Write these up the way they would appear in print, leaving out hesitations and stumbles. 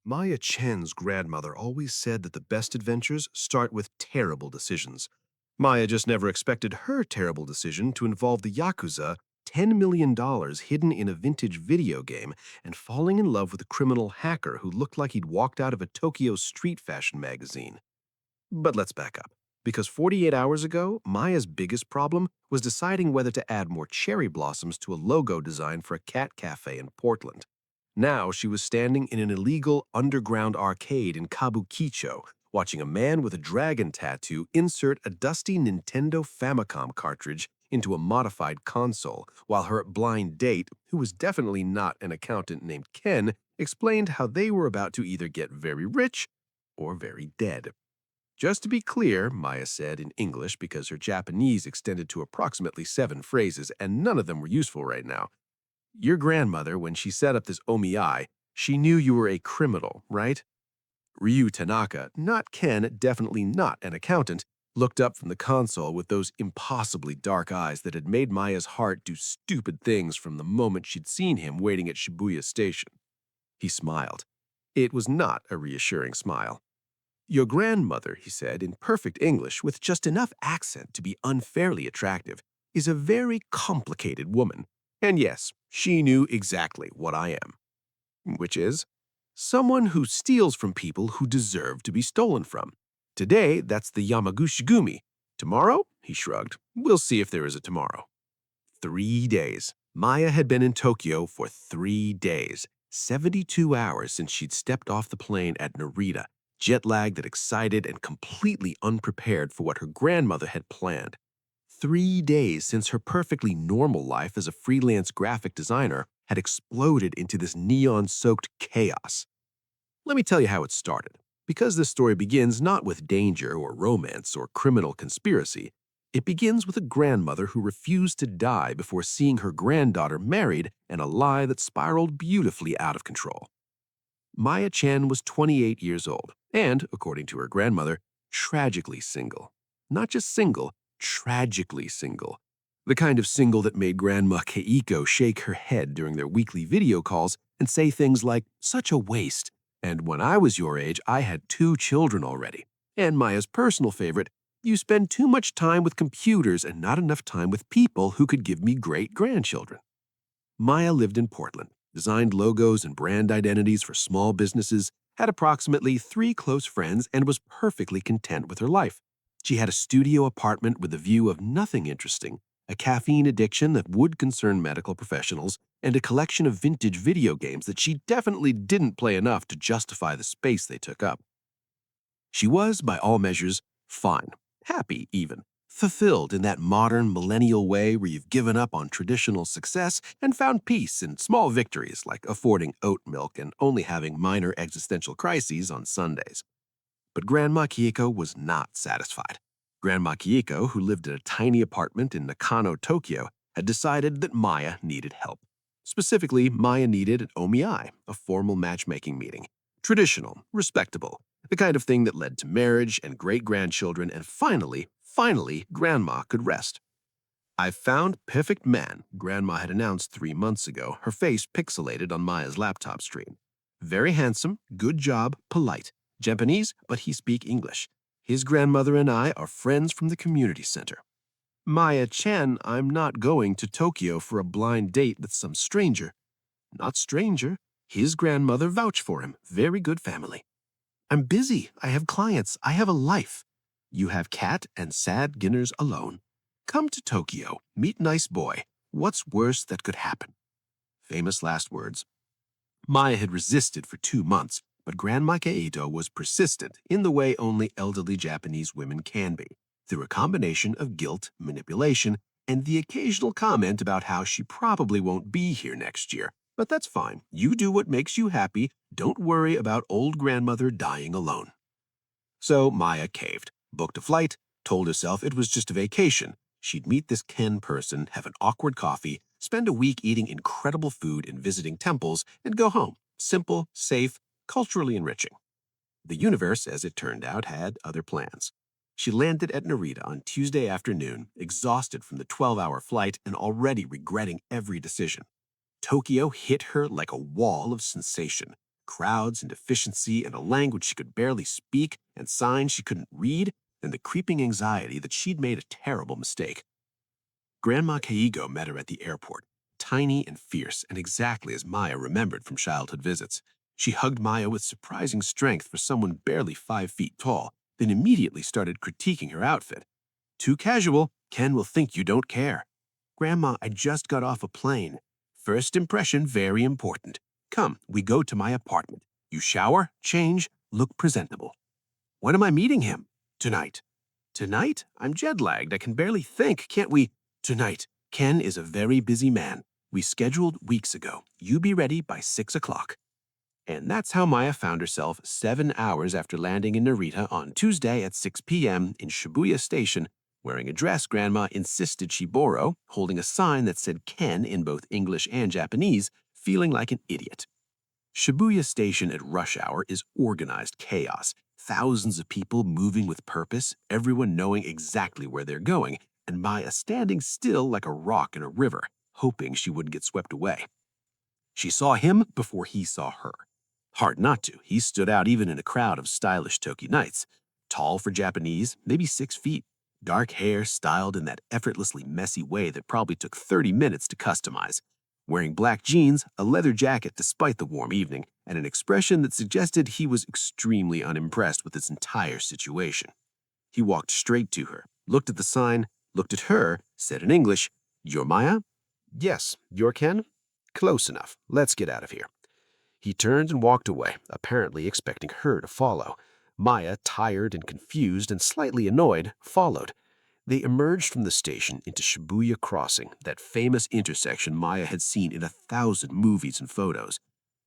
Maya Chen's grandmother always said that the best adventures start with terrible decisions. Maya just never expected her terrible decision to involve the Yakuza, $10 million hidden in a vintage video game, and falling in love with a criminal hacker who looked like he'd walked out of a Tokyo street fashion magazine. But let's back up. Because 48 hours ago, Maya's biggest problem was deciding whether to add more cherry blossoms to a logo design for a cat cafe in Portland. Now she was standing in an illegal underground arcade in Kabukicho, watching a man with a dragon tattoo insert a dusty Nintendo Famicom cartridge into a modified console, while her blind date, who was definitely not an accountant named Ken, explained how they were about to either get very rich or very dead. Just to be clear, Maya said in English because her Japanese extended to approximately 7 phrases and none of them were useful right now. Your grandmother, when she set up this omiai, she knew you were a criminal, right? Ryu Tanaka, not Ken, definitely not an accountant, looked up from the console with those impossibly dark eyes that had made Maya's heart do stupid things from the moment she'd seen him waiting at Shibuya Station. He smiled. It was not a reassuring smile. Your grandmother, he said in perfect English with just enough accent to be unfairly attractive, is a very complicated woman. And yes, she knew exactly what I am. Which is someone who steals from people who deserve to be stolen from. Today, that's the Yamaguchi-gumi. Tomorrow, he shrugged, we'll see if there is a tomorrow. 3 days. Maya had been in Tokyo for 3 days. 72 hours since she'd stepped off the plane at Narita, jet-lagged and excited and completely unprepared for what her grandmother had planned. 3 days since her perfectly normal life as a freelance graphic designer had exploded into this neon-soaked chaos. Let me tell you how it started. Because this story begins not with danger or romance or criminal conspiracy, it begins with a grandmother who refused to die before seeing her granddaughter married and a lie that spiraled beautifully out of control. Maya Chen was 28 years old and, according to her grandmother, tragically single. Not just single, tragically single. The kind of single that made Grandma Keiko shake her head during their weekly video calls and say things like, "Such a waste," and "When I was your age, I had 2 children already." And Maya's personal favorite, "You spend too much time with computers and not enough time with people who could give me great-grandchildren." Maya lived in Portland, designed logos and brand identities for small businesses, had approximately 3 close friends, and was perfectly content with her life. She had a studio apartment with a view of nothing interesting, a caffeine addiction that would concern medical professionals, and a collection of vintage video games that she definitely didn't play enough to justify the space they took up. She was, by all measures, fine, happy even, fulfilled in that modern millennial way where you've given up on traditional success and found peace in small victories like affording oat milk and only having minor existential crises on Sundays. But Grandma Keiko was not satisfied. Grandma Keiko, who lived in a tiny apartment in Nakano, Tokyo, had decided that Maya needed help. Specifically, Maya needed an omiai, a formal matchmaking meeting. Traditional, respectable, the kind of thing that led to marriage and great-grandchildren, and finally, Grandma could rest. "I've found perfect man," Grandma had announced 3 months ago, her face pixelated on Maya's laptop screen. "Very handsome, good job, polite. Japanese, but he speak English. His grandmother and I are friends from the community center." "Maya Chen, I'm not going to Tokyo for a blind date with some stranger." "Not stranger. His grandmother vouched for him. Very good family." "I'm busy. I have clients. I have a life." "You have cat and sad dinners alone. Come to Tokyo. Meet nice boy. What's worse that could happen?" Famous last words. Maya had resisted for 2 months, but Grandma Keito was persistent in the way only elderly Japanese women can be, through a combination of guilt, manipulation, and the occasional comment about how she probably won't be here next year. But that's fine. You do what makes you happy. Don't worry about old grandmother dying alone. So Maya caved, booked a flight, told herself it was just a vacation. She'd meet this Ken person, have an awkward coffee, spend a week eating incredible food and visiting temples, and go home. Simple, safe, culturally enriching. The universe, as it turned out, had other plans. She landed at Narita on Tuesday afternoon, exhausted from the 12-hour flight and already regretting every decision. Tokyo hit her like a wall of sensation. crowds and efficiency and a language she could barely speak and signs she couldn't read, and the creeping anxiety that she'd made a terrible mistake. Grandma Keiko met her at the airport, tiny and fierce and exactly as Maya remembered from childhood visits. She hugged Maya with surprising strength for someone barely 5 feet tall, then immediately started critiquing her outfit. Too casual. Ken will think you don't care. Grandma, I just got off a plane. First impression very important. Come, we go to my apartment. You shower, change, look presentable. When am I meeting him? Tonight. Tonight? I'm jet-lagged. I can barely think. Can't we? Tonight. Ken is a very busy man. We scheduled weeks ago. You be ready by 6 o'clock. And that's how Maya found herself 7 hours after landing in Narita on Tuesday at 6 p.m. in Shibuya Station, wearing a dress Grandma insisted she borrow, holding a sign that said Ken in both English and Japanese, feeling like an idiot. Shibuya Station at rush hour is organized chaos. Thousands of people moving with purpose, everyone knowing exactly where they're going, and Maya standing still like a rock in a river, hoping she wouldn't get swept away. She saw him before he saw her. Hard not to. He stood out even in a crowd of stylish Toki knights. Tall for Japanese, maybe 6 feet. Dark hair styled in that effortlessly messy way that probably took 30 minutes to customize. Wearing black jeans, a leather jacket despite the warm evening, and an expression that suggested he was extremely unimpressed with this entire situation. He walked straight to her, looked at the sign, looked at her, said in English, "You're Maya?" "Yes. You're Ken?" "Close enough. Let's get out of here." He turned and walked away, apparently expecting her to follow. Maya, tired and confused and slightly annoyed, followed. They emerged from the station into Shibuya Crossing, that famous intersection Maya had seen in 1,000 movies and photos.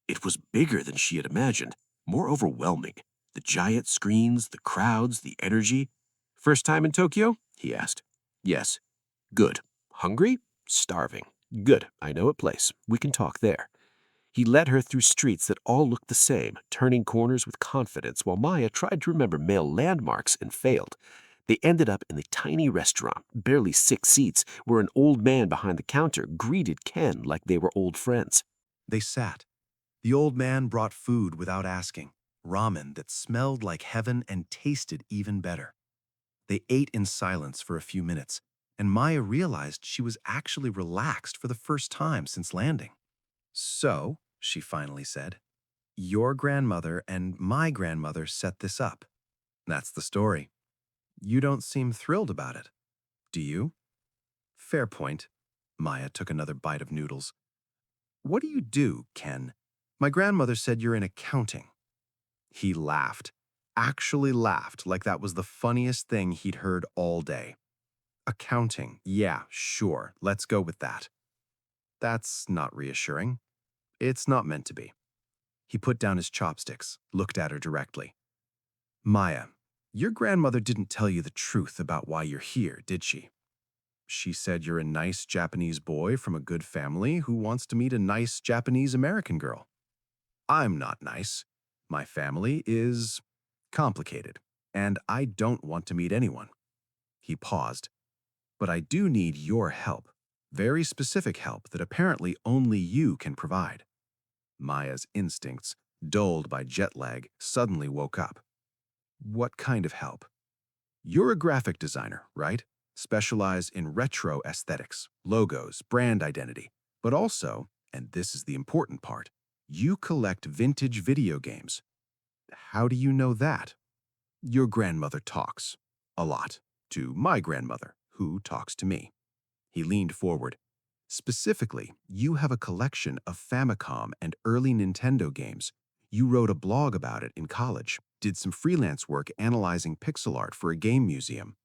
It was bigger than she had imagined, more overwhelming. The giant screens, the crowds, the energy. "First time in Tokyo?" he asked. "Yes." "Good. Hungry?" "Starving." "Good. I know a place. We can talk there." He led her through streets that all looked the same, turning corners with confidence while Maya tried to remember male landmarks and failed. They ended up in the tiny restaurant, barely 6 seats, where an old man behind the counter greeted Ken like they were old friends. They sat. The old man brought food without asking, ramen that smelled like heaven and tasted even better. They ate in silence for a few minutes, and Maya realized she was actually relaxed for the first time since landing. "So," she finally said, "your grandmother and my grandmother set this up. That's the story. You don't seem thrilled about it, do you?" "Fair point." Maya took another bite of noodles. "What do you do, Ken?" "My grandmother said you're in accounting." He laughed, actually laughed like that was the funniest thing he'd heard all day. "Accounting, yeah, sure, let's go with that." "That's not reassuring. It's not meant to be." He put down his chopsticks, looked at her directly. "Maya, your grandmother didn't tell you the truth about why you're here, did she? She said you're a nice Japanese boy from a good family who wants to meet a nice Japanese American girl. I'm not nice. My family is complicated, and I don't want to meet anyone." He paused. "But I do need your help. Very specific help that apparently only you can provide." Maya's instincts, dulled by jet lag, suddenly woke up. "What kind of help?" "You're a graphic designer, right? Specialize in retro aesthetics, logos, brand identity. But also, and this is the important part, you collect vintage video games." "How do you know that?" "Your grandmother talks. A lot. To my grandmother, who talks to me." He leaned forward. "Specifically, you have a collection of Famicom and early Nintendo games. You wrote a blog about it in college, did some freelance work analyzing pixel art for a game museum.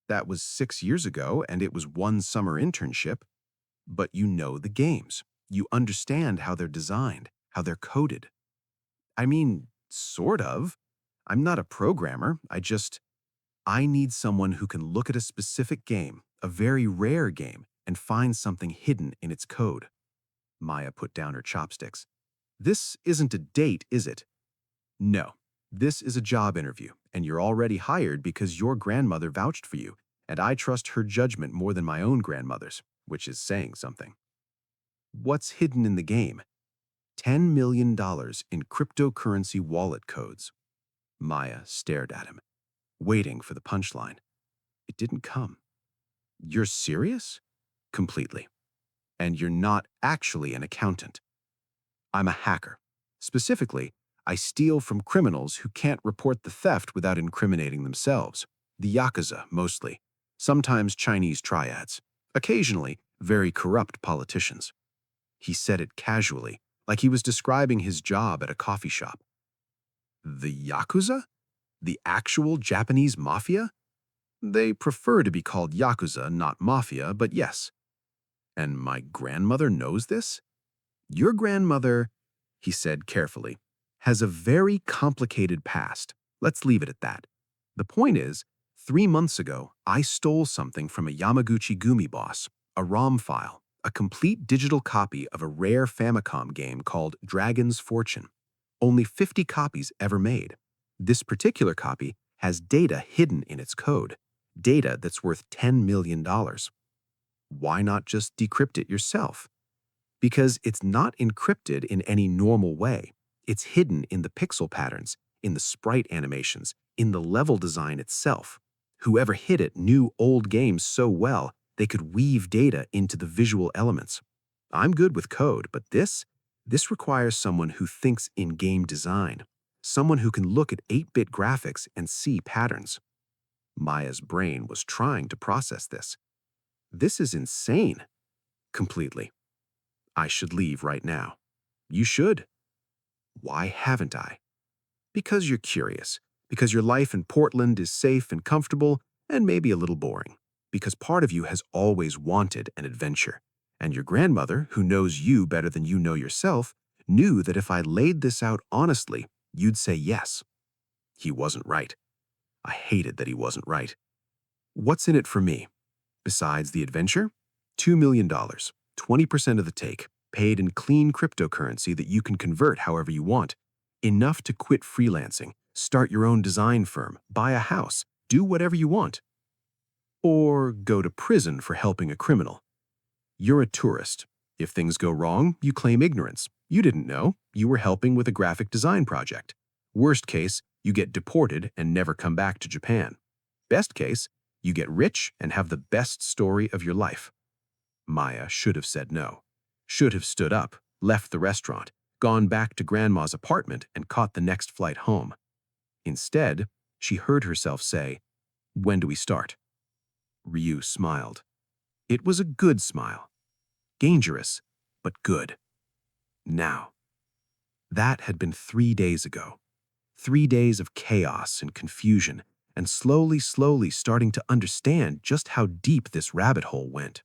That was 6 years ago, and it was one summer internship. But you know the games. You understand how they're designed, how they're coded." "I mean, sort of. I'm not a programmer. I need someone who can look at a specific game, a very rare game, and find something hidden in its code." Maya put down her chopsticks. "This isn't a date, is it?" "No. This is a job interview, and you're already hired because your grandmother vouched for you, and I trust her judgment more than my own grandmother's, which is saying something." "What's hidden in the game?" $10 million in cryptocurrency wallet codes. Maya stared at him, waiting for the punchline. It didn't come. You're serious? Completely. And you're not actually an accountant. I'm a hacker. Specifically, I steal from criminals who can't report the theft without incriminating themselves. The Yakuza, mostly. Sometimes Chinese triads. Occasionally, very corrupt politicians. He said it casually, like he was describing his job at a coffee shop. The Yakuza? The actual Japanese mafia? They prefer to be called Yakuza, not mafia, but yes. And my grandmother knows this? Your grandmother, he said carefully, has a very complicated past. Let's leave it at that. The point is, 3 months ago, I stole something from a Yamaguchi Gumi boss, a ROM file, a complete digital copy of a rare Famicom game called Dragon's Fortune. Only 50 copies ever made. This particular copy has data hidden in its code, data that's worth $10 million. Why not just decrypt it yourself? Because it's not encrypted in any normal way. It's hidden in the pixel patterns, in the sprite animations, in the level design itself. Whoever hid it knew old games so well they could weave data into the visual elements. I'm good with code, but this requires someone who thinks in game design, someone who can look at 8-bit graphics and see patterns. Maya's brain was trying to process this. This is insane. Completely. I should leave right now. You should. Why haven't I? Because you're curious. Because your life in Portland is safe and comfortable and maybe a little boring. Because part of you has always wanted an adventure. And your grandmother, who knows you better than you know yourself, knew that if I laid this out honestly, you'd say yes. He wasn't right. I hated that he wasn't right. What's in it for me? Besides the adventure? $2 million, 20% of the take, paid in clean cryptocurrency that you can convert however you want. Enough to quit freelancing, start your own design firm, buy a house, do whatever you want. Or go to prison for helping a criminal. You're a tourist. If things go wrong, you claim ignorance. You didn't know. You were helping with a graphic design project. Worst case, you get deported and never come back to Japan. Best case, you get rich and have the best story of your life. Maya should have said no. Should have stood up, left the restaurant, gone back to Grandma's apartment and caught the next flight home. Instead, she heard herself say, "When do we start?" Ryu smiled. It was a good smile. Dangerous, but good. Now. That had been 3 days ago. 3 days of chaos and confusion, and slowly starting to understand just how deep this rabbit hole went.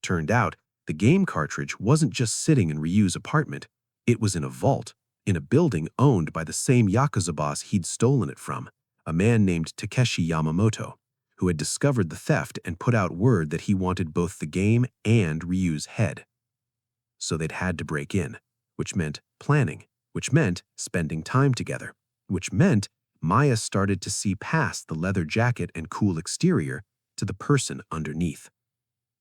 Turned out, the game cartridge wasn't just sitting in Ryu's apartment. It was in a vault, in a building owned by the same Yakuza boss he'd stolen it from, a man named Takeshi Yamamoto, who had discovered the theft and put out word that he wanted both the game and Ryu's head. So they'd had to break in, which meant planning, which meant spending time together, which meant Maya started to see past the leather jacket and cool exterior to the person underneath.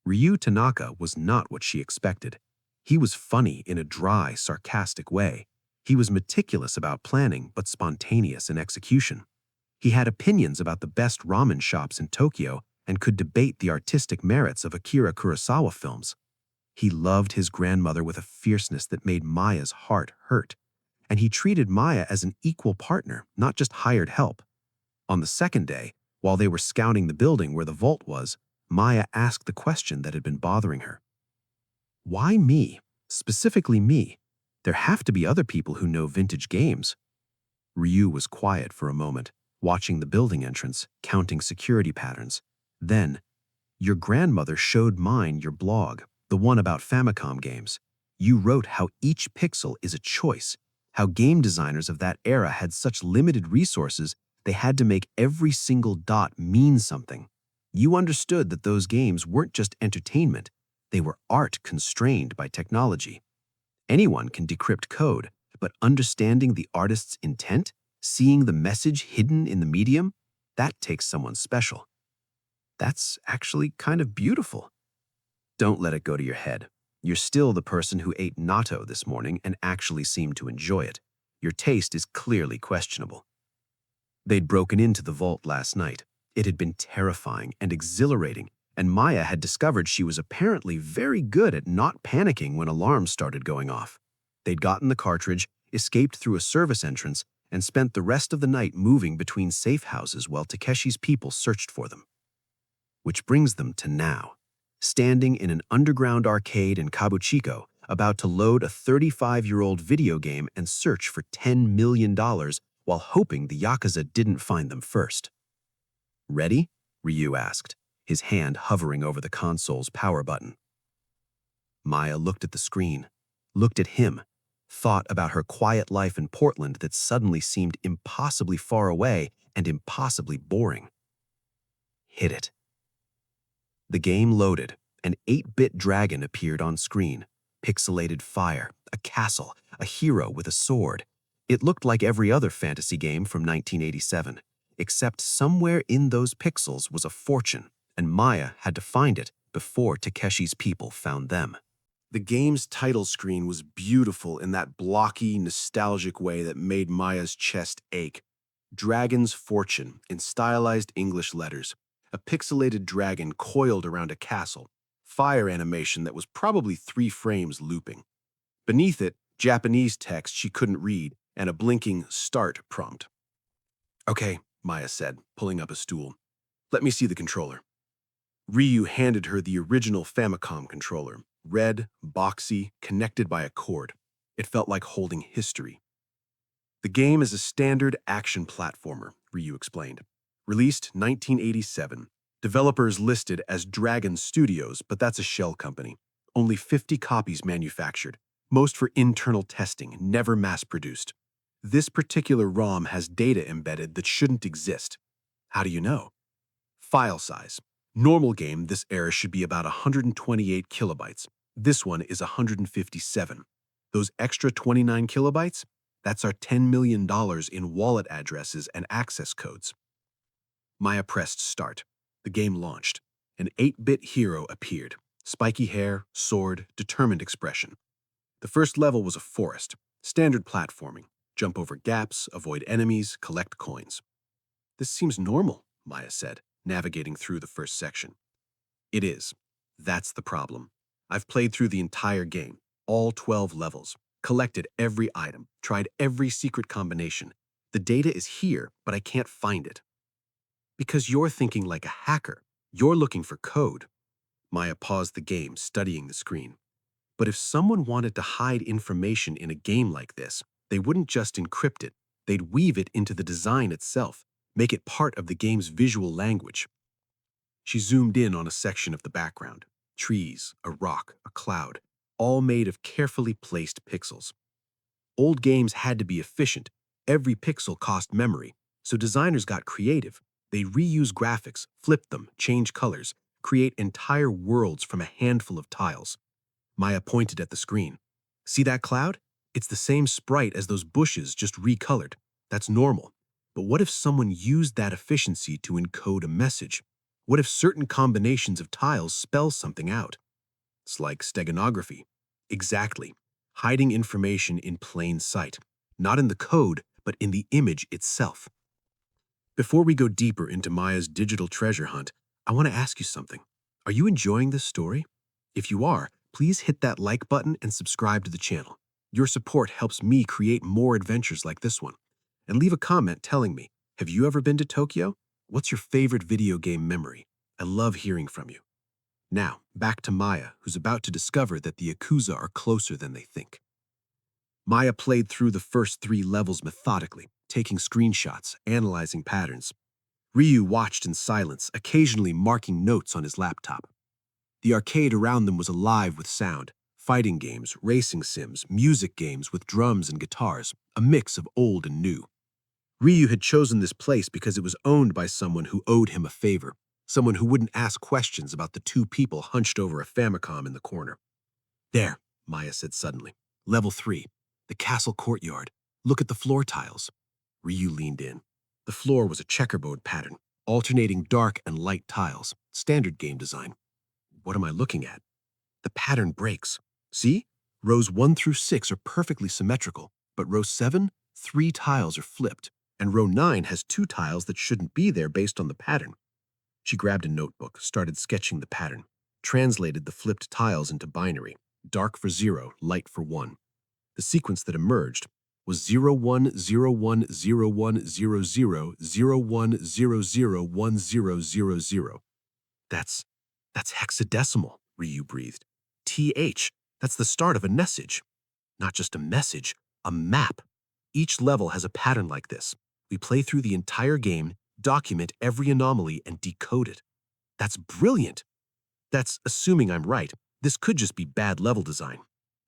Ryu Tanaka was not what she expected. He was funny in a dry, sarcastic way. He was meticulous about planning, but spontaneous in execution. He had opinions about the best ramen shops in Tokyo and could debate the artistic merits of Akira Kurosawa films. He loved his grandmother with a fierceness that made Maya's heart hurt. And he treated Maya as an equal partner, not just hired help. On the second day, while they were scouting the building where the vault was, Maya asked the question that had been bothering her. Why me? Specifically me? There have to be other people who know vintage games. Ryu was quiet for a moment, watching the building entrance, counting security patterns. Then, your grandmother showed mine your blog, the one about Famicom games. You wrote how each pixel is a choice, how game designers of that era had such limited resources they had to make every single dot mean something. You understood that those games weren't just entertainment, they were art constrained by technology. Anyone can decrypt code, but understanding the artist's intent, seeing the message hidden in the medium, that takes someone special. That's actually kind of beautiful. Don't let it go to your head. You're still the person who ate natto this morning and actually seemed to enjoy it. Your taste is clearly questionable. They'd broken into the vault last night. It had been terrifying and exhilarating, and Maya had discovered she was apparently very good at not panicking when alarms started going off. They'd gotten the cartridge, escaped through a service entrance, and spent the rest of the night moving between safe houses while Takeshi's people searched for them. Which brings them to now, standing in an underground arcade in Kabuchiko, about to load a 35-year-old video game and search for $10 million while hoping the Yakuza didn't find them first. Ready? Ryu asked, his hand hovering over the console's power button. Maya looked at the screen, looked at him, thought about her quiet life in Portland that suddenly seemed impossibly far away and impossibly boring. Hit it. The game loaded. An 8-bit dragon appeared on screen. Pixelated fire, a castle, a hero with a sword. It looked like every other fantasy game from 1987, except somewhere in those pixels was a fortune, and Maya had to find it before Takeshi's people found them. The game's title screen was beautiful in that blocky, nostalgic way that made Maya's chest ache. Dragon's Fortune in stylized English letters. A pixelated dragon coiled around a castle. Fire animation that was probably 3 frames looping. Beneath it, Japanese text she couldn't read and a blinking start prompt. Okay, Maya said, pulling up a stool. Let me see the controller. Ryu handed her the original Famicom controller, red, boxy, connected by a cord. It felt like holding history. The game is a standard action platformer, Ryu explained. Released 1987. Developers listed as Dragon Studios, but that's a shell company. Only 50 copies manufactured, most for internal testing, never mass-produced. This particular ROM has data embedded that shouldn't exist. How do you know? File size. Normal game this era should be about 128 kilobytes. This one is 157. Those extra 29 kilobytes? That's our $10 million in wallet addresses and access codes. Maya pressed start. The game launched. An 8-bit hero appeared. Spiky hair, sword, determined expression. The first level was a forest. Standard platforming. Jump over gaps, avoid enemies, collect coins. This seems normal, Maya said, navigating through the first section. It is. That's the problem. I've played through the entire game, all 12 levels, collected every item, tried every secret combination. The data is here, but I can't find it. Because you're thinking like a hacker. You're looking for code. Maya paused the game, studying the screen. But if someone wanted to hide information in a game like this, they wouldn't just encrypt it. They'd weave it into the design itself, make it part of the game's visual language. She zoomed in on a section of the background. Trees, a rock, a cloud, all made of carefully placed pixels. Old games had to be efficient. Every pixel cost memory, so designers got creative. They reuse graphics, flip them, change colors, create entire worlds from a handful of tiles. Maya pointed at the screen. See that cloud? It's the same sprite as those bushes, just recolored. That's normal. But what if someone used that efficiency to encode a message? What if certain combinations of tiles spell something out? It's like steganography. Exactly. Hiding information in plain sight. Not in the code, but in the image itself. Before we go deeper into Maya's digital treasure hunt, I want to ask you something. Are you enjoying this story? If you are, please hit that like button and subscribe to the channel. Your support helps me create more adventures like this one. And leave a comment telling me, have you ever been to Tokyo? What's your favorite video game memory? I love hearing from you. Now, back to Maya, who's about to discover that the Yakuza are closer than they think. Maya played through the first 3 levels methodically, taking screenshots, analyzing patterns. Ryu watched in silence, occasionally marking notes on his laptop. The arcade around them was alive with sound. Fighting games, racing sims, music games with drums and guitars, a mix of old and new. Ryu had chosen this place because it was owned by someone who owed him a favor, someone who wouldn't ask questions about the 2 people hunched over a Famicom in the corner. There, Maya said suddenly. Level 3, the castle courtyard. Look at the floor tiles. Ryu leaned in. The floor was a checkerboard pattern, alternating dark and light tiles, standard game design. What am I looking at? The pattern breaks. See? Rows 1 through 6 are perfectly symmetrical, but row 7, 3 tiles are flipped, and row 9 has 2 tiles that shouldn't be there based on the pattern. She grabbed a notebook, started sketching the pattern, translated the flipped tiles into binary, dark for 0, light for 1. The sequence that emerged was 0101000001001000. That's that's hexadecimal, Ryu breathed. TH, that's the start of a message. Not just a message, a map. Each level has a pattern like this. We play through the entire game, document every anomaly, and decode it. That's brilliant. That's assuming I'm right. This could just be bad level design.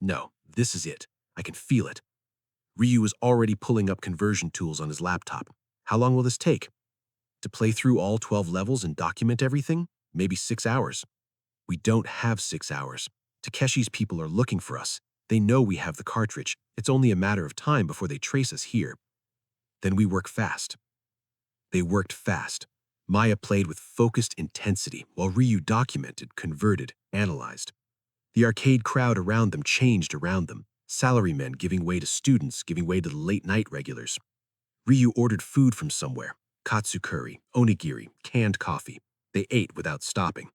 No, this is it. I can feel it. Ryu is already pulling up conversion tools on his laptop. How long will this take? To play through all 12 levels and document everything? Maybe 6 hours. We don't have 6 hours. Takeshi's people are looking for us. They know we have the cartridge. It's only a matter of time before they trace us here. Then we work fast. They worked fast. Maya played with focused intensity while Ryu documented, converted, analyzed. The arcade crowd around them changed around them. Salarymen giving way to students, giving way to the late-night regulars. Ryu ordered food from somewhere. Katsu curry, onigiri, canned coffee. They ate without stopping.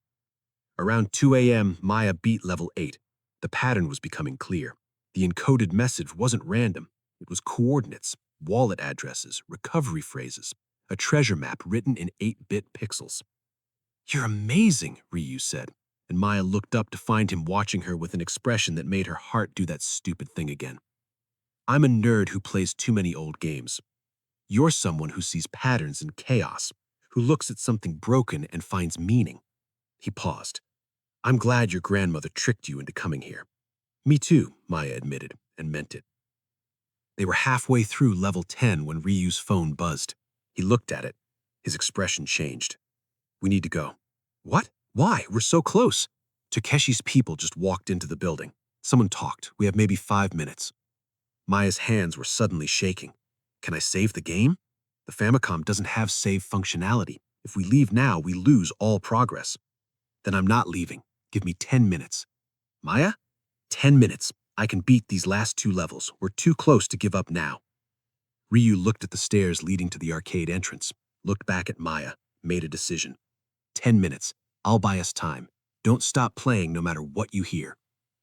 Around 2 a.m., Maya beat level 8. The pattern was becoming clear. The encoded message wasn't random. It was coordinates, wallet addresses, recovery phrases, a treasure map written in 8-bit pixels. "You're amazing," Ryu said, and Maya looked up to find him watching her with an expression that made her heart do that stupid thing again. "I'm a nerd who plays too many old games. You're someone who sees patterns in chaos, who looks at something broken and finds meaning." He paused. "I'm glad your grandmother tricked you into coming here." "Me too," Maya admitted, and meant it. They were halfway through level 10 when Ryu's phone buzzed. He looked at it. His expression changed. "We need to go." "What? Why? We're so close." "Takeshi's people just walked into the building. Someone talked. We have maybe 5 minutes." Maya's hands were suddenly shaking. "Can I save the game?" "The Famicom doesn't have save functionality. If we leave now, we lose all progress." "Then I'm not leaving. Give me 10 minutes. "Maya? 10 minutes. I can beat these last 2 levels. We're too close to give up now." Ryu looked at the stairs leading to the arcade entrance, looked back at Maya, made a decision. 10 minutes. I'll buy us time. Don't stop playing no matter what you hear.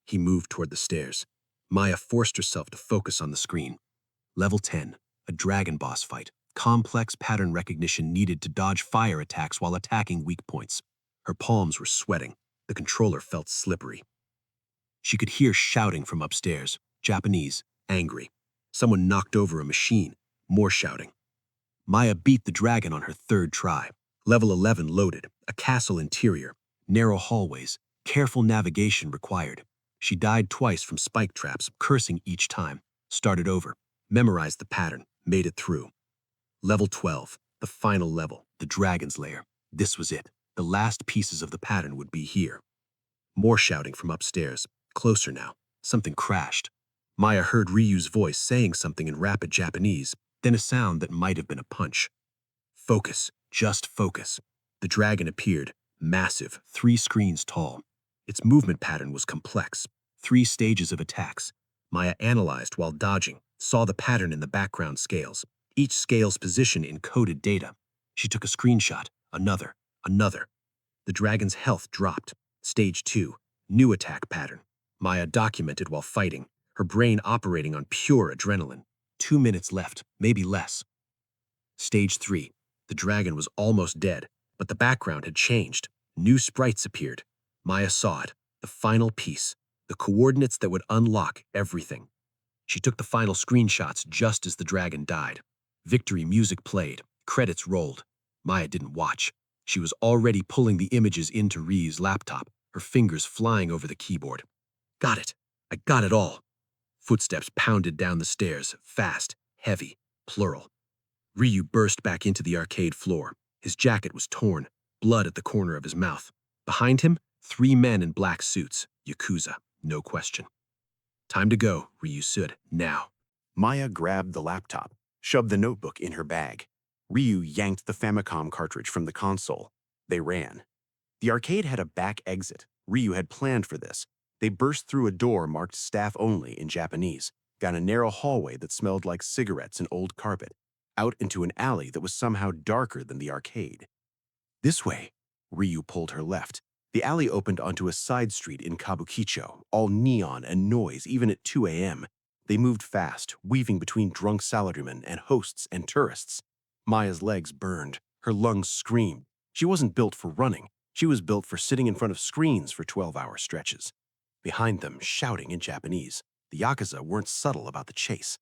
He moved toward the stairs. Maya forced herself to focus on the screen. Level 10, a dragon boss fight. Complex pattern recognition needed to dodge fire attacks while attacking weak points. Her palms were sweating. The controller felt slippery. She could hear shouting from upstairs. Japanese, angry. Someone knocked over a machine. More shouting. Maya beat the dragon on her 3rd try. Level 11 loaded, a castle interior, narrow hallways, careful navigation required. She died twice from spike traps, cursing each time. Started over, memorized the pattern, made it through. Level 12, the final level, the dragon's lair. This was it. The last pieces of the pattern would be here. More shouting from upstairs, closer now. Something crashed. Maya heard Ryu's voice saying something in rapid Japanese, then a sound that might have been a punch. Focus, just focus. The dragon appeared, massive, 3 screens tall. Its movement pattern was complex, 3 stages of attacks. Maya analyzed while dodging, saw the pattern in the background scales. Each scale's position encoded data. She took a screenshot, another. The dragon's health dropped. Stage 2, new attack pattern. Maya documented while fighting, her brain operating on pure adrenaline. 2 minutes left, maybe less. Stage 3, the dragon was almost dead, but the background had changed. New sprites appeared. Maya saw it, the final piece, the coordinates that would unlock everything. She took the final screenshots just as the dragon died. Victory music played, credits rolled. Maya didn't watch. She was already pulling the images into Ryu's laptop, her fingers flying over the keyboard. Got it. I got it all. Footsteps pounded down the stairs, fast, heavy, plural. Ryu burst back into the arcade floor. His jacket was torn, blood at the corner of his mouth. Behind him, 3 men in black suits, Yakuza, no question. Time to go, Ryu said, now. Maya grabbed the laptop, shoved the notebook in her bag. Ryu yanked the Famicom cartridge from the console. They ran. The arcade had a back exit. Ryu had planned for this. They burst through a door marked staff only in Japanese, down a narrow hallway that smelled like cigarettes and old carpet, out into an alley that was somehow darker than the arcade. This way, Ryu pulled her left. The alley opened onto a side street in Kabukicho, all neon and noise even at 2 a.m. They moved fast, weaving between drunk salarymen and hosts and tourists. Maya's legs burned. Her lungs screamed. She wasn't built for running. She was built for sitting in front of screens for 12-hour stretches. Behind them, shouting in Japanese, the Yakuza weren't subtle about the chase.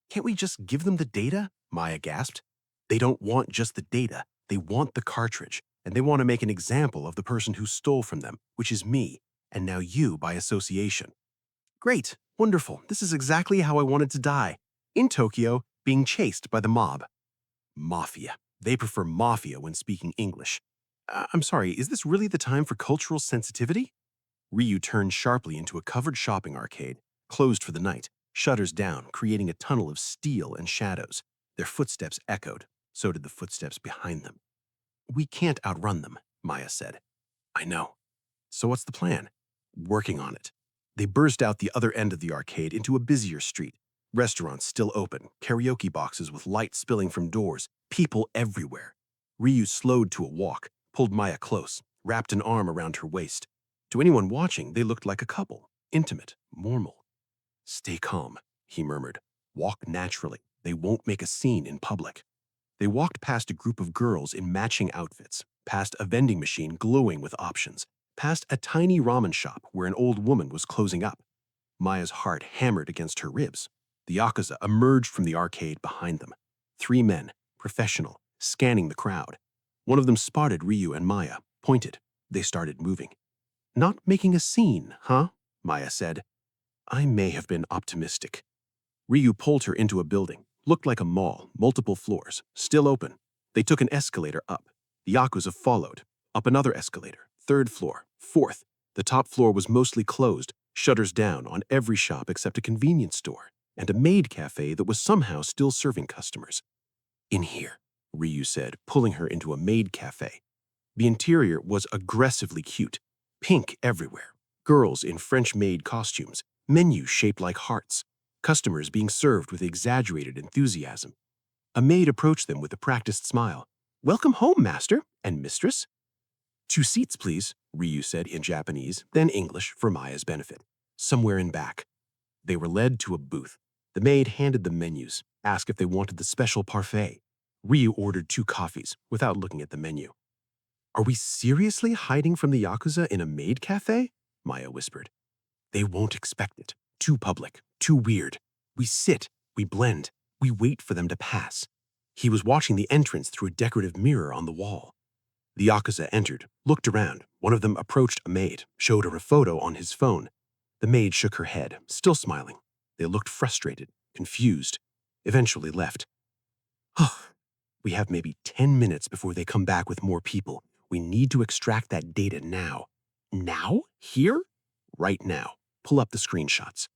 "Can't we just give them the data?" Maya gasped. "They don't want just the data. They want the cartridge, and they want to make an example of the person who stole from them, which is me, and now you by association." "Great, wonderful. This is exactly how I wanted to die. In Tokyo, being chased by the mob." Mafia. They prefer mafia when speaking English. I'm sorry, is this really the time for cultural sensitivity?" Ryu turned sharply into a covered shopping arcade, closed for the night, shutters down, creating a tunnel of steel and shadows. Their footsteps echoed. So did the footsteps behind them. "We can't outrun them," Maya said. "I know. So what's the plan?" "Working on it." They burst out the other end of the arcade into a busier street. Restaurants still open, karaoke boxes with light spilling from doors, people everywhere. Ryu slowed to a walk, pulled Maya close, wrapped an arm around her waist. To anyone watching, they looked like a couple, intimate, normal. "Stay calm," he murmured. "Walk naturally. They won't make a scene in public." They walked past a group of girls in matching outfits, past a vending machine glowing with options, past a tiny ramen shop where an old woman was closing up. Maya's heart hammered against her ribs. The Yakuza emerged from the arcade behind them. 3 men, professional, scanning the crowd. One of them spotted Ryu and Maya, pointed. They started moving. "Not making a scene, huh?" Maya said. "I may have been optimistic." Ryu pulled her into a building. Looked like a mall, multiple floors, still open. They took an escalator up. The Yakuza followed. Up another escalator, 3rd floor, 4th. The top floor was mostly closed, shutters down on every shop except a convenience store and a maid cafe that was somehow still serving customers. "In here," Ryu said, pulling her into a maid cafe. The interior was aggressively cute. Pink everywhere. Girls in French maid costumes, menus shaped like hearts. Customers being served with exaggerated enthusiasm. A maid approached them with a practiced smile. "Welcome home, master and mistress." "2 seats, please," Ryu said in Japanese, then English for Maya's benefit. "Somewhere in back." They were led to a booth. The maid handed them menus, asked if they wanted the special parfait. Ryu ordered 2 coffees without looking at the menu. "Are we seriously hiding from the Yakuza in a maid cafe?" Maya whispered. "They won't expect it. Too public, too weird. We sit, we blend, we wait for them to pass." He was watching the entrance through a decorative mirror on the wall. The Yakuza entered, looked around. One of them approached a maid, showed her a photo on his phone. The maid shook her head, still smiling. They looked frustrated, confused, eventually left. "Oh, we have maybe 10 minutes before they come back with more people. We need to extract that data now." "Now? Here?" "Right now. Pull up the screenshots."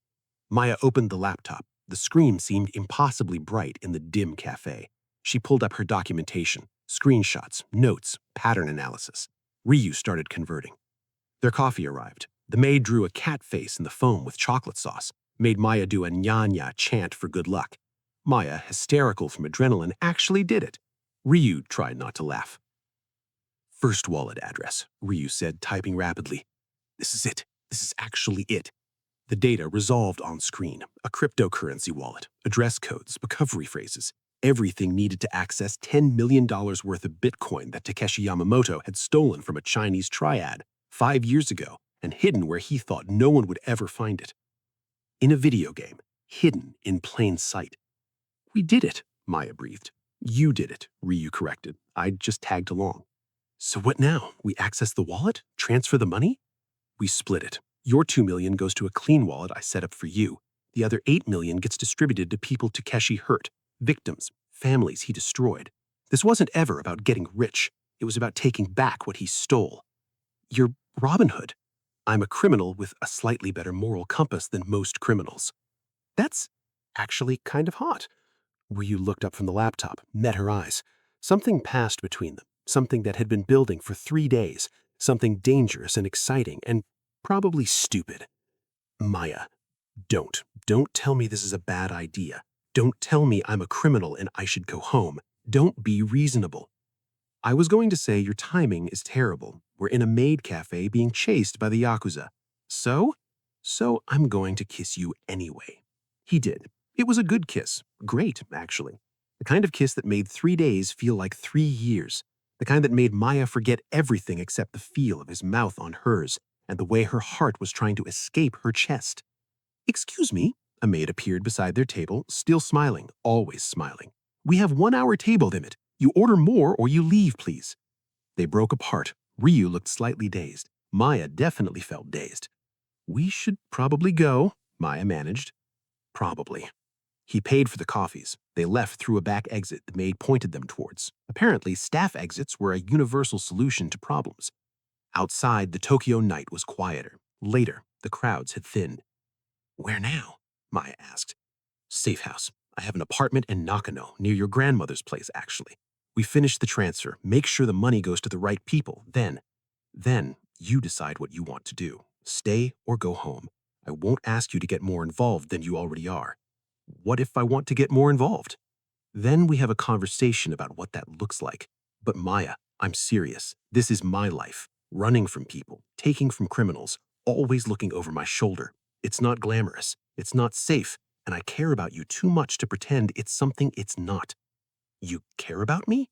Maya opened the laptop. The screen seemed impossibly bright in the dim cafe. She pulled up her documentation, screenshots, notes, pattern analysis. Ryu started converting. Their coffee arrived. The maid drew a cat face in the foam with chocolate sauce, made Maya do a nya-nya chant for good luck. Maya, hysterical from adrenaline, actually did it. Ryu tried not to laugh. "First wallet address," Ryu said, typing rapidly. "This is it. This is actually it." The data resolved on screen, a cryptocurrency wallet, address codes, recovery phrases, everything needed to access $10 million worth of Bitcoin that Takeshi Yamamoto had stolen from a Chinese triad 5 years ago and hidden where he thought no one would ever find it. In a video game, hidden in plain sight. "We did it," Maya breathed. "You did it," Ryu corrected. "I just tagged along." "So what now? We access the wallet? Transfer the money?" "We split it. Your 2 million goes to a clean wallet I set up for you. The other 8 million gets distributed to people Takeshi hurt, victims, families he destroyed. This wasn't ever about getting rich. It was about taking back what he stole." "You're Robin Hood." "I'm a criminal with a slightly better moral compass than most criminals." "That's actually kind of hot." Ryu looked up from the laptop, met her eyes. Something passed between them, something that had been building for 3 days, something dangerous and exciting and probably stupid. Maya, don't. Don't tell me this is a bad idea. Don't tell me I'm a criminal and I should go home. Don't be reasonable. I was going to say your timing is terrible. We're in a maid cafe being chased by the Yakuza. So? So I'm going to kiss you anyway. He did. It was a good kiss. Great, actually. The kind of kiss that made 3 days feel like 3 years. The kind that made Maya forget everything except the feel of his mouth on hers and the way her heart was trying to escape her chest. Excuse me, a maid appeared beside their table, still smiling, always smiling. We have 1 hour table limit. You order more or you leave, please. They broke apart. Ryu looked slightly dazed. Maya definitely felt dazed. We should probably go, Maya managed. Probably. He paid for the coffees. They left through a back exit the maid pointed them towards. Apparently, staff exits were a universal solution to problems. Outside, the Tokyo night was quieter. Later, the crowds had thinned. Where now? Maya asked. Safe house. I have an apartment in Nakano, near your grandmother's place, actually. We finish the transfer, make sure the money goes to the right people, then you decide what you want to do. Stay or go home. I won't ask you to get more involved than you already are. What if I want to get more involved? Then we have a conversation about what that looks like. But Maya, I'm serious. This is my life. Running from people, taking from criminals, always looking over my shoulder. It's not glamorous. It's not safe. And I care about you too much to pretend it's something it's not. You care about me?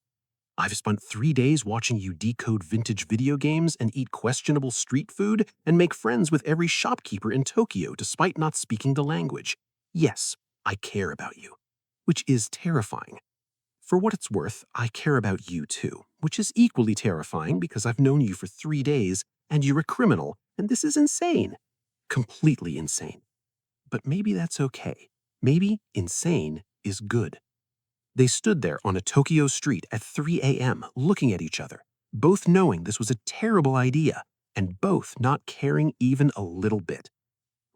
I've spent 3 days watching you decode vintage video games and eat questionable street food and make friends with every shopkeeper in Tokyo despite not speaking the language. Yes, I care about you, which is terrifying. For what it's worth, I care about you too, which is equally terrifying because I've known you for 3 days and you're a criminal, and this is insane. Completely insane. But maybe that's okay. Maybe insane is good. They stood there on a Tokyo street at 3 a.m., looking at each other, both knowing this was a terrible idea, and both not caring even a little bit.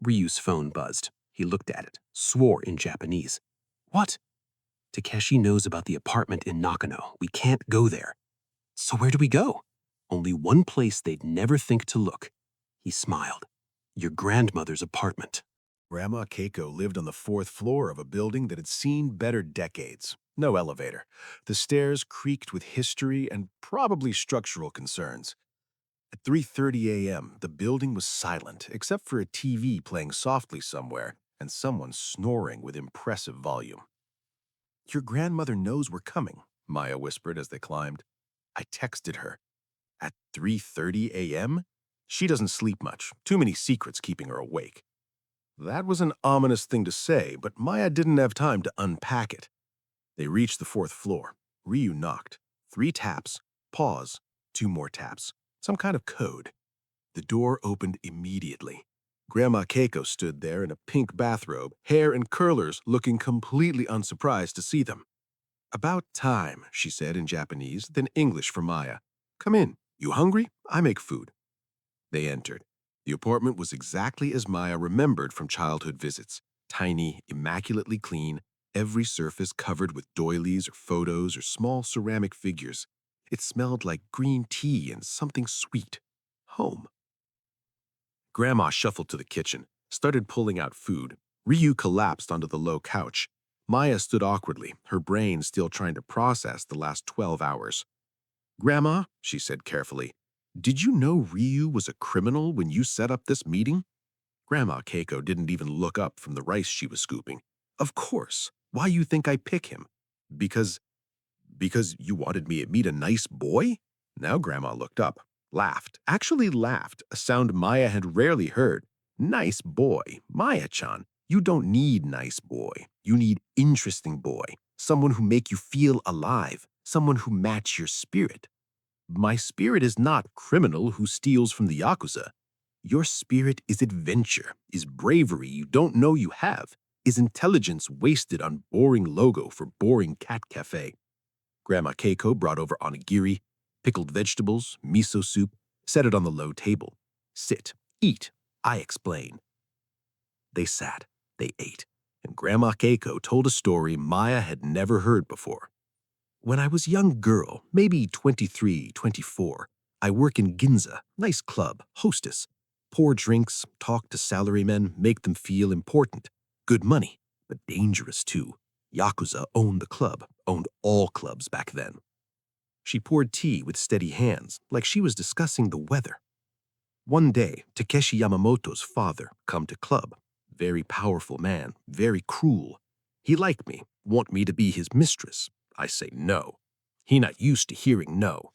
Ryu's phone buzzed. He looked at it, swore in Japanese. What? Takeshi knows about the apartment in Nakano. We can't go there. So where do we go? Only one place they'd never think to look. He smiled. Your grandmother's apartment. Grandma Keiko lived on the fourth floor of a building that had seen better decades. No elevator. The stairs creaked with history and probably structural concerns. At 3:30 a.m., the building was silent, except for a TV playing softly somewhere and someone snoring with impressive volume. Your grandmother knows we're coming, Maya whispered as they climbed. I texted her. At 3:30 a.m.? She doesn't sleep much, too many secrets keeping her awake. That was an ominous thing to say, but Maya didn't have time to unpack it. They reached the fourth floor. Ryu knocked. 3 taps. Pause. 2 more taps. Some kind of code. The door opened immediately. Grandma Keiko stood there in a pink bathrobe, hair in curlers, looking completely unsurprised to see them. About time, she said in Japanese, then English for Maya. Come in. You hungry? I make food. They entered. The apartment was exactly as Maya remembered from childhood visits. Tiny, immaculately clean, every surface covered with doilies or photos or small ceramic figures. It smelled like green tea and something sweet. Home. Grandma shuffled to the kitchen, started pulling out food. Ryu collapsed onto the low couch. Maya stood awkwardly, her brain still trying to process the last 12 hours. Grandma, she said carefully, did you know Ryu was a criminal when you set up this meeting? Grandma Keiko didn't even look up from the rice she was scooping. Of course. Why you think I pick him? Because you wanted me to meet a nice boy? Now Grandma looked up, laughed, actually laughed, a sound Maya had rarely heard. Nice boy, Maya-chan. You don't need nice boy. You need interesting boy. Someone who make you feel alive. Someone who match your spirit. My spirit is not criminal who steals from the Yakuza. Your spirit is adventure, is bravery you don't know you have, is intelligence wasted on boring logo for boring cat cafe. Grandma Keiko brought over onigiri, pickled vegetables, miso soup, set it on the low table. Sit, eat, I explain. They sat, they ate, and Grandma Keiko told a story Maya had never heard before. When I was a young girl, maybe 23, 24, I work in Ginza, nice club, hostess. Pour drinks, talk to salarymen, make them feel important. Good money, but dangerous too. Yakuza owned the club, owned all clubs back then. She poured tea with steady hands, like she was discussing the weather. One day, Takeshi Yamamoto's father come to club. Very powerful man, very cruel. He like me, want me to be his mistress. I say no. He not used to hearing no.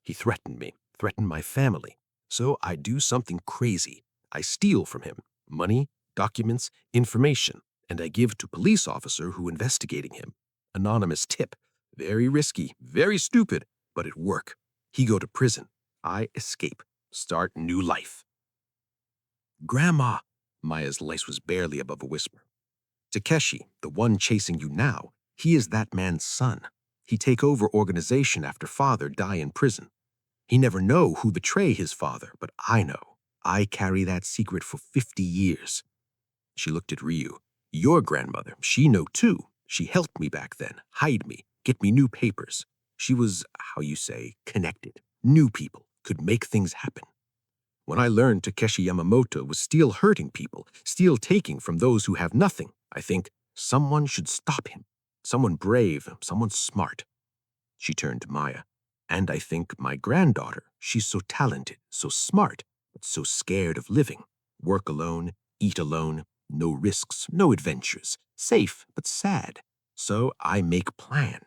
He threatened me, threatened my family. So I do something crazy. I steal from him money, documents, information, and I give to police officer who investigating him. Anonymous tip. Very risky, very stupid, but it work. He go to prison. I escape. Start new life. Grandma, Maya's voice was barely above a whisper. Takeshi, the one chasing you now, he is that man's son. He take over organization after father die in prison. He never know who betray his father, but I know. I carry that secret for 50 years. She looked at Ryu. Your grandmother, she know too. She helped me back then, hide me, get me new papers. She was, how you say, connected. New people could make things happen. When I learned Takeshi Yamamoto was still hurting people, still taking from those who have nothing, I think someone should stop him. Someone brave, someone smart. She turned to Maya. And I think my granddaughter, she's so talented, so smart, but so scared of living. Work alone, eat alone, no risks, no adventures. Safe, but sad. So I make plan.